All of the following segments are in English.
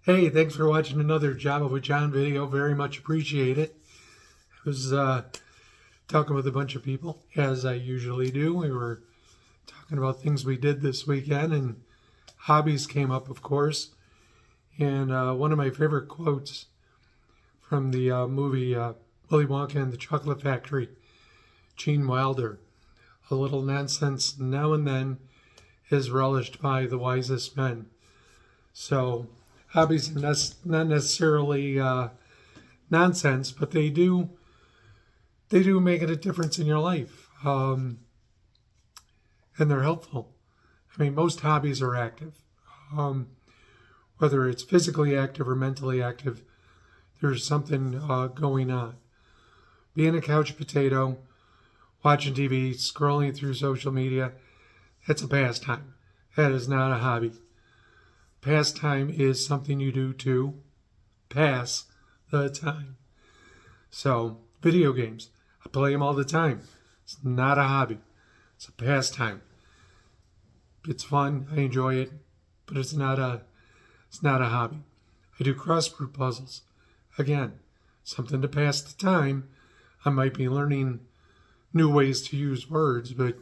Hey, thanks for watching another Java with John video. Very much appreciate it. I was talking with a bunch of people, as I usually do. We were talking about things we did this weekend, and hobbies came up, of course. And one of my favorite quotes from the movie Willy Wonka and the Chocolate Factory, Gene Wilder: "A little nonsense now and then is relished by the wisest men." So hobbies are not necessarily nonsense, but they do make a difference in your life, and they're helpful. I mean, most hobbies are active, um, whether it's physically active or mentally active. There's something going on. Being a couch potato, watching TV, scrolling through social media, that's a pastime. That is not a hobby. Pastime is something you do to pass the time. So, video games, I play them all the time. It's not a hobby, it's a pastime. It's fun, I enjoy it, but it's not a hobby. I do crossword puzzles. Again, something to pass the time. I might be learning new ways to use words, but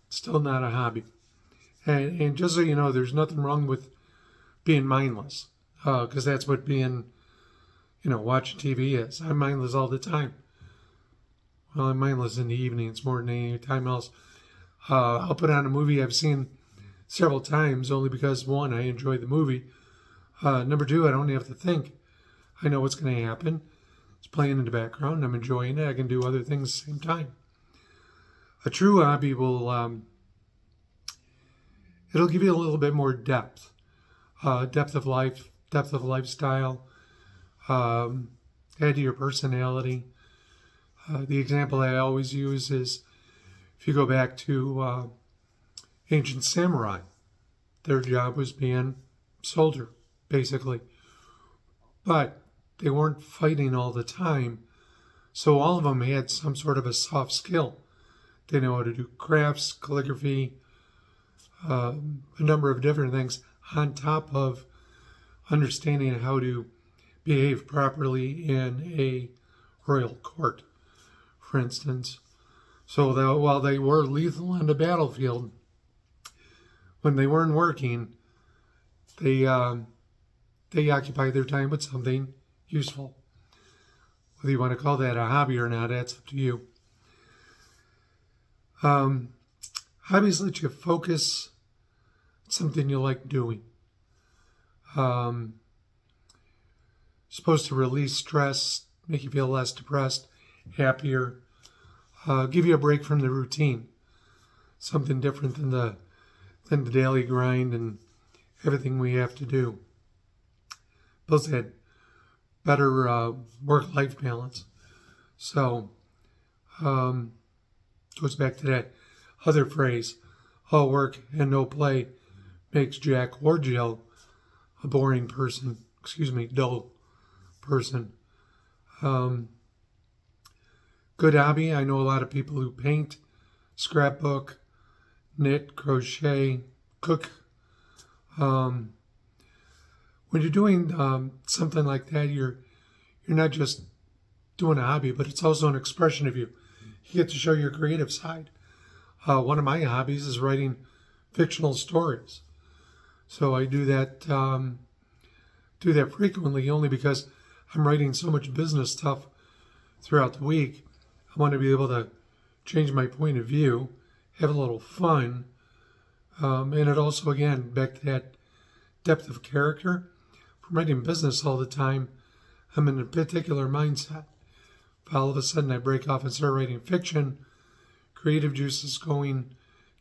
still not a hobby. And just so you know, there's nothing wrong with being mindless, because that's what being, watching TV is. I'm mindless all the time. Well, I'm mindless in the evenings more than any time else. I'll put on a movie I've seen several times only because, one, I enjoy the movie. Number two, I don't have to think. I know what's going to happen. It's playing in the background. I'm enjoying it. I can do other things at the same time. A true hobby it'll give you a little bit more depth. Depth of life, depth of lifestyle, add to your personality. The example I always use is if you go back to ancient samurai, their job was being soldier, basically. But they weren't fighting all the time, so all of them had some sort of a soft skill. They know how to do crafts, calligraphy, a number of different things on top of understanding how to behave properly in a royal court, for instance. So that while they were lethal on the battlefield, when they weren't working, they occupied their time with something useful. Whether you want to call that a hobby or not, that's up to you. Hobbies let you focus on something you like doing. Supposed to release stress, make you feel less depressed, happier, give you a break from the routine, something different than the daily grind and everything we have to do. Plus, had better work-life balance. So, goes back to that other phrase: all work and no play makes Jack or Jill a boring person. Dull person. Good hobby. I know a lot of people who paint, scrapbook, knit, crochet, cook. When you're doing something like that, you're not just doing a hobby, but it's also an expression of you. You get to show your creative side. One of my hobbies is writing fictional stories, so I do that frequently only because I'm writing so much business stuff throughout the week. I want to be able to change my point of view, have a little fun, and it also, again, back to that depth of character. From writing business all the time, I'm in a particular mindset. If all of a sudden I break off and start writing fiction, creative juices going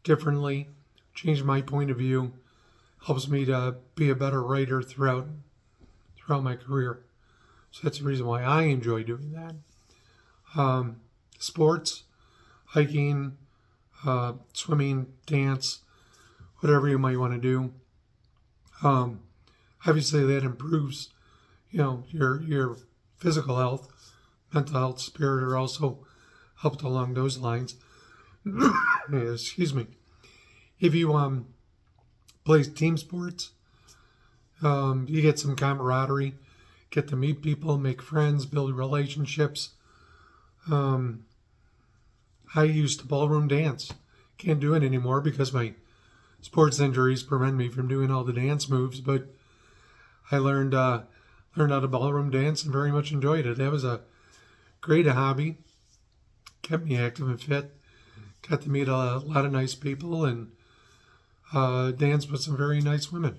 differently, change my point of view, helps me to be a better writer throughout my career. So that's the reason why I enjoy doing that. Sports, hiking, swimming, dance, whatever you might want to do. Obviously, that improves, your physical health, mental health, spirit are also helped along those lines. Excuse me. If you play team sports, You get some camaraderie, get to meet people, make friends, build relationships. Um, I used to ballroom dance. Can't do it anymore because my sports injuries prevent me from doing all the dance moves. But I learned how to ballroom dance and very much enjoyed it. That was a great hobby. Kept me active and fit. Got to meet a lot of nice people and danced with some very nice women.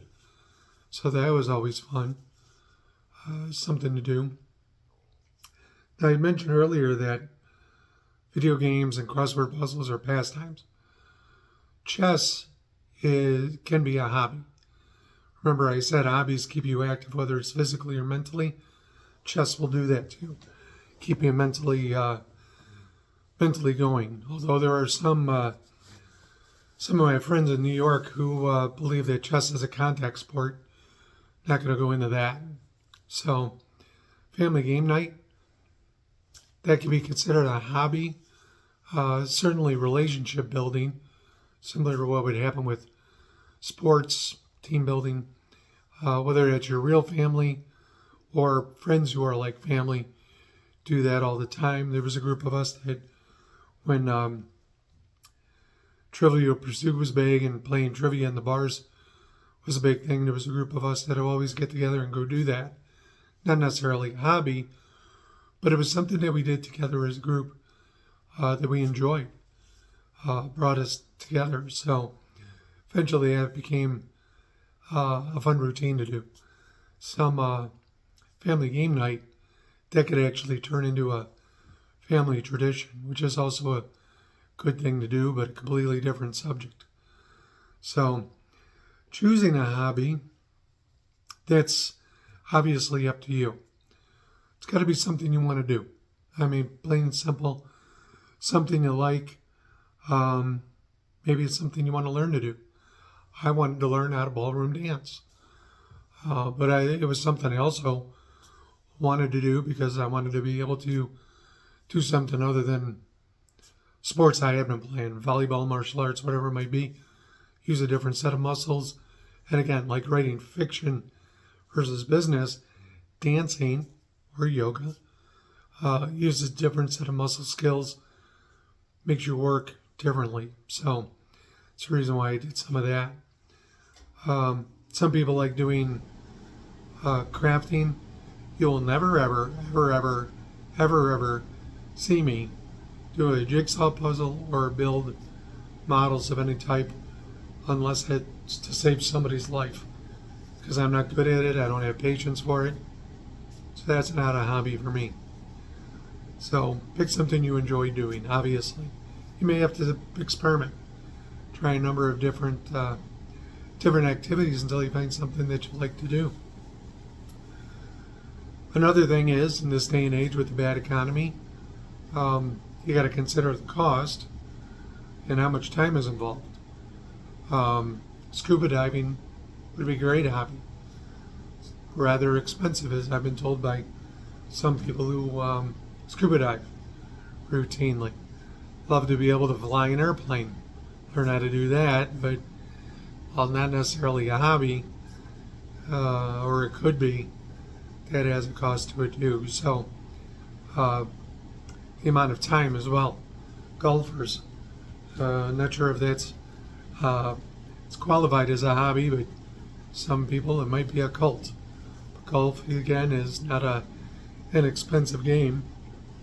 So that was always fun. Something to do. Now, I mentioned earlier that video games and crossword puzzles are pastimes. Chess can be a hobby. Remember, I said hobbies keep you active, whether it's physically or mentally. Chess will do that too, keep you mentally going. Although there are some of my friends in New York who believe that chess is a contact sport. Not going to go into that. So, family game night, that can be considered a hobby. Certainly relationship building, similar to what would happen with sports, team building, whether it's your real family or friends who are like family, do that all the time. There was a group of us that when Trivial Pursuit was big and playing trivia in the bars was a big thing, there was a group of us that would always get together and go do that. Not necessarily a hobby, but it was something that we did together as a group that we enjoyed, brought us together. So eventually that became a fun routine to do. Some family game night that could actually turn into a family tradition, which is also a good thing to do, but a completely different subject. So choosing a hobby, that's obviously up to you. It's got to be something you want to do. I mean, plain and simple, something you like. Maybe it's something you want to learn to do. I wanted to learn how to ballroom dance. But it was something I also wanted to do because I wanted to be able to do something other than sports I had been playing, volleyball, martial arts, whatever it might be. Use a different set of muscles. And again, like writing fiction versus business, dancing or yoga uses a different set of muscle skills, makes you work differently. So that's the reason why I did some of that. Some people like doing crafting. You will never, ever, ever, ever, ever, ever see me do a jigsaw puzzle or build models of any type unless it's to save somebody's life. Because I'm not good at it, I don't have patience for it. So that's not a hobby for me. So pick something you enjoy doing, obviously. You may have to experiment. Try a number of different activities until you find something that you like to do. Another thing is, in this day and age with the bad economy, you got to consider the cost and how much time is involved. Scuba diving would be a great hobby. Rather expensive, as I've been told by some people who scuba dive routinely. Love to be able to fly an airplane. Learn how to do that, but while not necessarily a hobby, or it could be, that has a cost to it too. So the amount of time as well. Golfers, not sure if that's it's qualified as a hobby, but some people it might be a cult. But golf again is not an inexpensive game.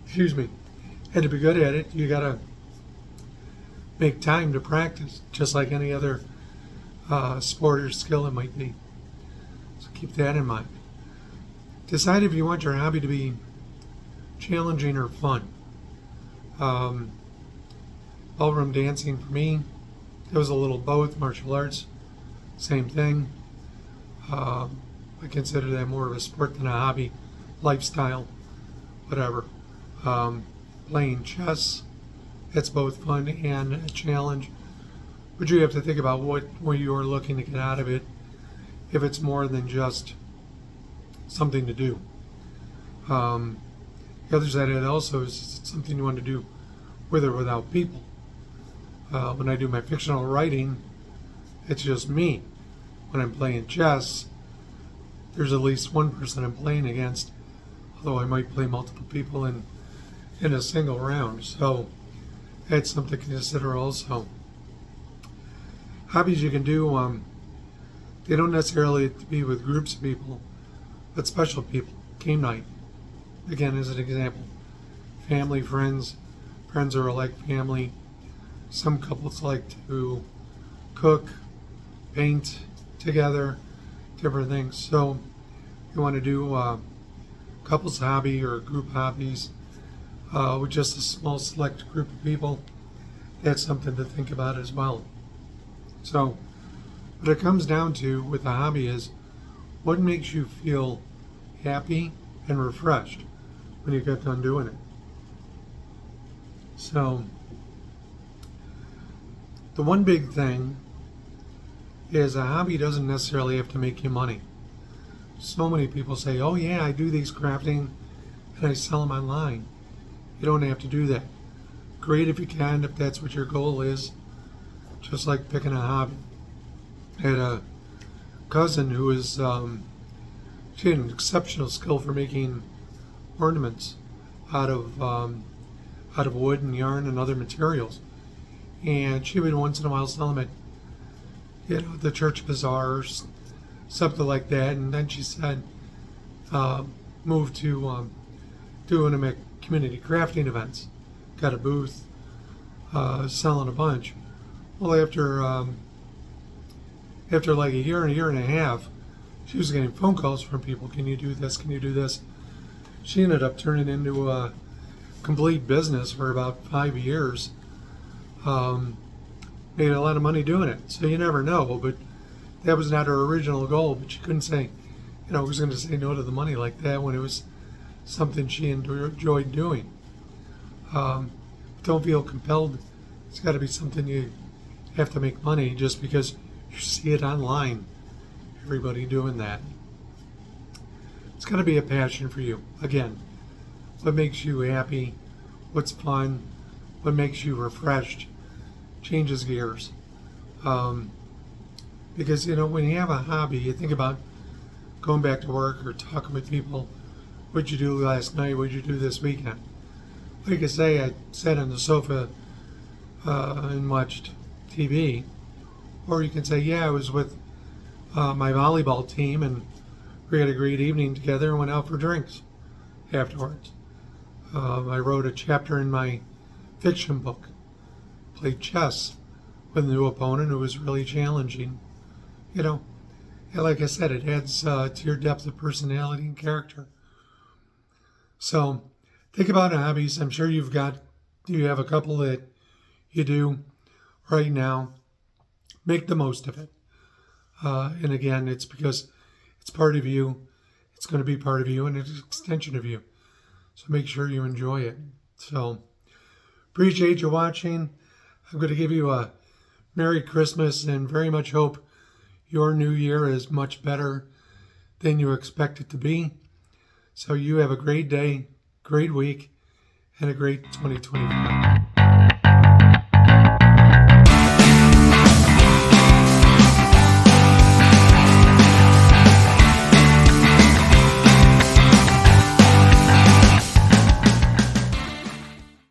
Excuse me. And to be good at it, you gotta make time to practice, just like any other sport or skill it might be. So keep that in mind. Decide if you want your hobby to be challenging or fun. Ballroom dancing for me, it was a little both. Martial arts, same thing. I consider that more of a sport than a hobby, lifestyle, whatever. Playing chess, it's both fun and a challenge. But you have to think about what you're looking to get out of it, if it's more than just something to do. The other side of it also is it's something you want to do with or without people. When I do my fictional writing, it's just me. When I'm playing chess, there's at least one person I'm playing against, although I might play multiple people in a single round. So that's something to consider also. Hobbies you can do, they don't necessarily have to be with groups of people, but special people. Game night, again, as an example. Family, friends are like family. Some couples like to cook, paint together, different things. So you want to do couples hobby or group hobbies with just a small select group of people. That's something to think about as well. So what it comes down to with a hobby is what makes you feel happy and refreshed when you get done doing it. So the one big thing is a hobby doesn't necessarily have to make you money. So many people say, oh yeah, I do these crafting and I sell them online. You don't have to do that. Great if you can, if that's what your goal is, just like picking a hobby. I had a cousin who was, she had an exceptional skill for making ornaments out of wood and yarn and other materials. And she would once in a while sell them at, the church bazaars, something like that. And then she said, moved to doing them at community crafting events. Got a booth, selling a bunch. Well, after like a year and a half, she was getting phone calls from people. Can you do this? Can you do this? She ended up turning into a complete business for about 5 years. Made a lot of money doing it. So you never know, but that was not her original goal. But she couldn't say, who's going to say no to the money like that when it was something she enjoyed doing. Don't feel compelled. It's got to be something you have to make money just because you see it online. Everybody doing that. It's got to be a passion for you. Again, what makes you happy, what's fun, what makes you refreshed, changes gears. Because, when you have a hobby, you think about going back to work or talking with people. What'd you do last night? What'd you do this weekend? Well, you could say I sat on the sofa and watched TV. Or you can say, yeah, I was with my volleyball team and we had a great evening together and went out for drinks afterwards. I wrote a chapter in my fiction book. Played chess with a new opponent who was really challenging. Like I said, it adds to your depth of personality and character. So think about hobbies. I'm sure you have a couple that you do right now. Make the most of it. And again, it's because it's part of you. It's going to be part of you and it's an extension of you. So make sure you enjoy it. So appreciate you watching. I'm going to give you a Merry Christmas and very much hope your new year is much better than you expect it to be. So you have a great day, great week, and a great 2025.